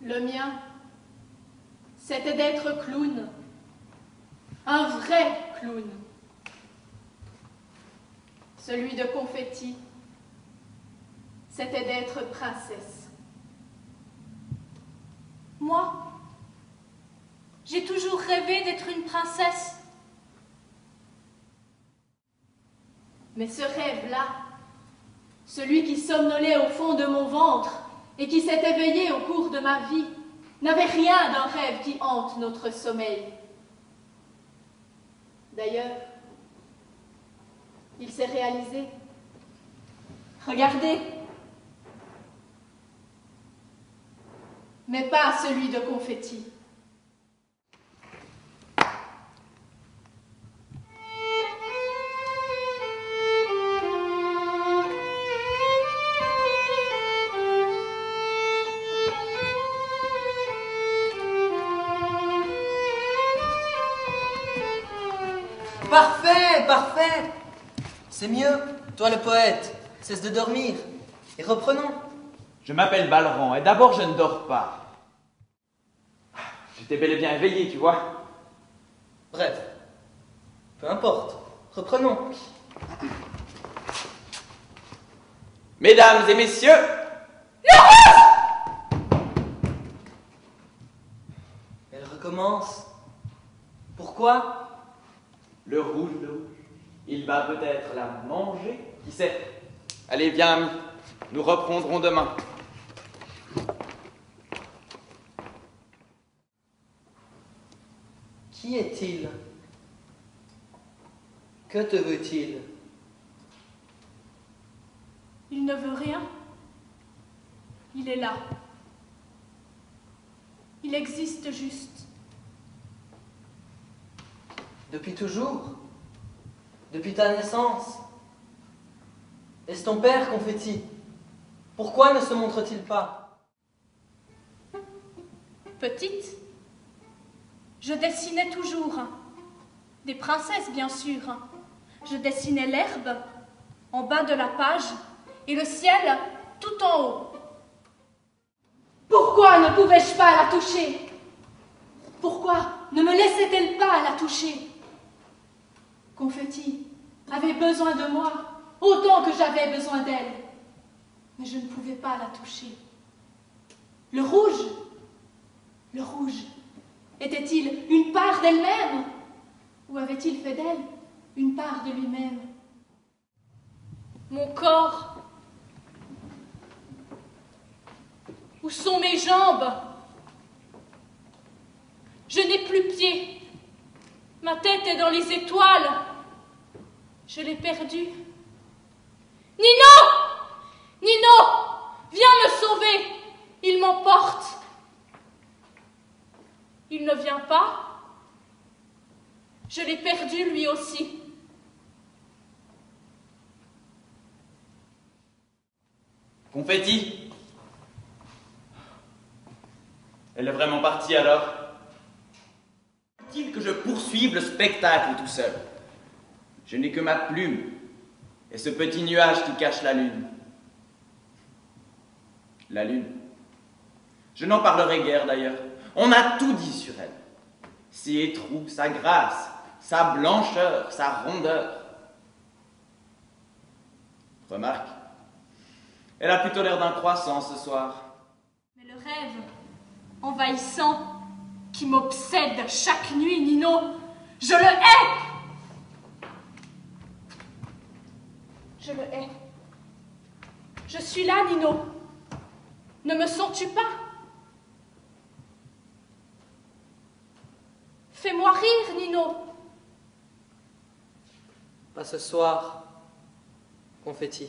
Le mien, c'était d'être clown. Un vrai clown. Celui de Confetti, c'était d'être princesse. Moi, j'ai toujours rêvé d'être une princesse. Mais ce rêve-là, celui qui somnolait au fond de mon ventre et qui s'est éveillé au cours de ma vie, n'avait rien d'un rêve qui hante notre sommeil. D'ailleurs, il s'est réalisé. Regardez. Mais pas celui de Confetti. Parfait, parfait. C'est mieux, toi le poète. Cesse de dormir. Et reprenons. Je m'appelle Balran, et d'abord je ne dors pas. J'étais bel et bien éveillé, tu vois. Bref, peu importe. Reprenons. Mesdames et messieurs, Elle recommence. Pourquoi? le rouge, il va peut-être la manger, qui sait. Allez, viens, ami, nous reprendrons demain. Qui est-il? Que te veut-il? Il ne veut rien. Il est là. Il existe juste. Depuis toujours? Depuis ta naissance? Est-ce ton père, Confetti? Pourquoi ne se montre-t-il pas? Petite, je dessinais toujours. Des princesses, bien sûr. Je dessinais l'herbe en bas de la page et le ciel tout en haut. Pourquoi ne pouvais-je pas la toucher? Pourquoi ne me laissait-elle pas la toucher? Confetti avait besoin de moi autant que j'avais besoin d'elle, mais je ne pouvais pas la toucher. Le rouge, était-il une part d'elle-même ou avait-il fait d'elle une part de lui-même? Mon corps. Où sont mes jambes? Je n'ai plus pied. Ma tête est dans les étoiles. Je l'ai perdue. Nino! Nino! Viens me sauver! Il m'emporte. Il ne vient pas. Je l'ai perdu lui aussi. Confetti. Elle est vraiment partie alors? Faut-il que je poursuive le spectacle tout seul? Je n'ai que ma plume et ce petit nuage qui cache la lune. La lune. Je n'en parlerai guère d'ailleurs. On a tout dit sur elle. Ses étrous, sa grâce, sa blancheur, sa rondeur. Remarque, elle a plutôt l'air d'un croissant ce soir. Mais le rêve envahissant qui m'obsède chaque nuit, Nino, je le hais! Je le hais. Je suis là, Nino. Ne me sens-tu pas? Fais-moi rire, Nino. Pas ce soir, Confetti.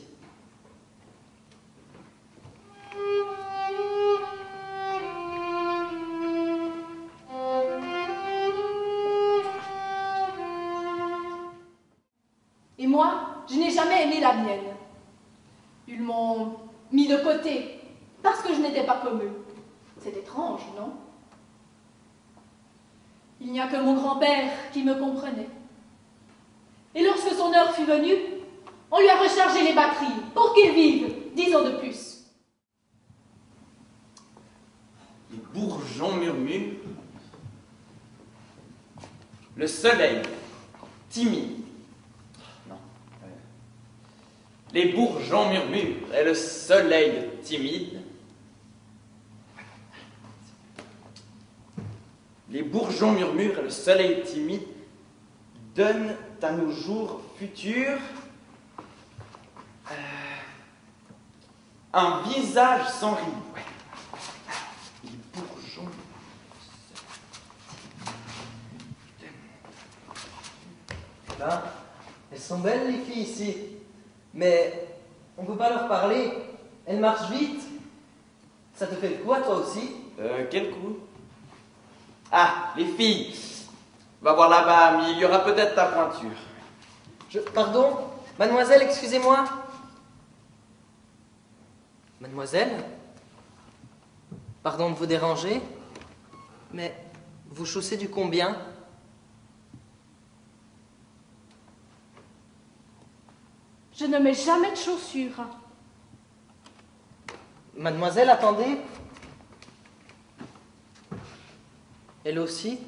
Et moi, je n'ai jamais aimé la mienne. Ils m'ont mis de côté parce que je n'étais pas comme eux. C'est étrange, non? Il n'y a que mon grand-père qui me comprenait. Et lorsque son heure fut venue, on lui a rechargé les batteries pour qu'il vive 10 ans de plus. Les bourgeons murmurent. Le soleil, timide. Non. Les bourgeons murmurent et le soleil timide. Les bourgeons murmurent et le soleil timide donnent à nos jours futurs un visage sans ride. Ouais. Les bourgeons. Ben, elles sont belles les filles ici, mais on peut pas leur parler. Elles marchent vite. Ça te fait quoi toi aussi? Quel coup? Ah, les filles. Va voir là-bas, mais il y aura peut-être ta pointure. Pardon? Mademoiselle, excusez-moi. Mademoiselle? Pardon de vous déranger, mais vous chaussez du combien? Je ne mets jamais de chaussures. Mademoiselle, attendez. Elle aussi?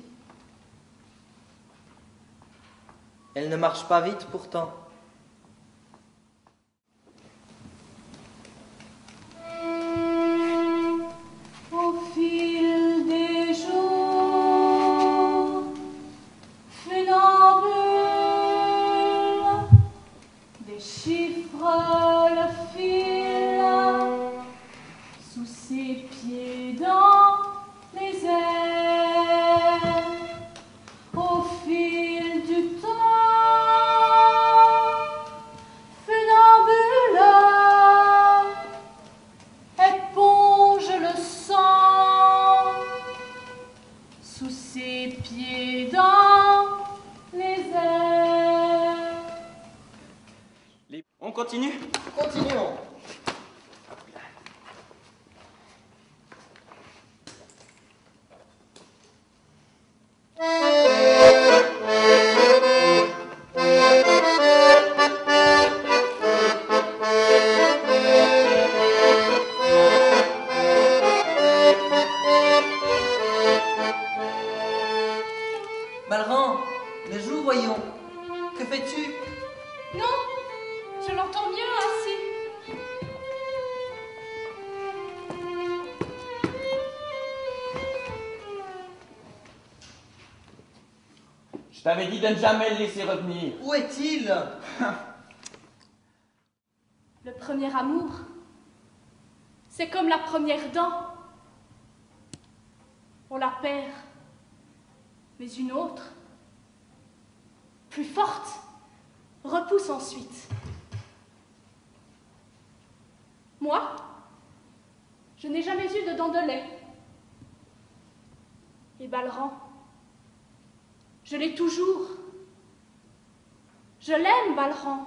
Elle ne marche pas vite pourtant. Au fil des jours, funambule, des chiffres le fil sous ses pieds dans les airs. Au fil du temps, funambule éponge le sang sous ses pieds dans les airs. On continue? Continuons. Balran, le jour, voyons. Que fais-tu? Non, je l'entends mieux ainsi. Je t'avais dit de ne jamais le laisser revenir. Où est-il? Le premier amour, c'est comme la première dent. On la perd, mais une autre, plus forte, repousse ensuite. Moi, je n'ai jamais eu de dents de lait. Et Balran, je l'ai toujours. Je l'aime, Balran.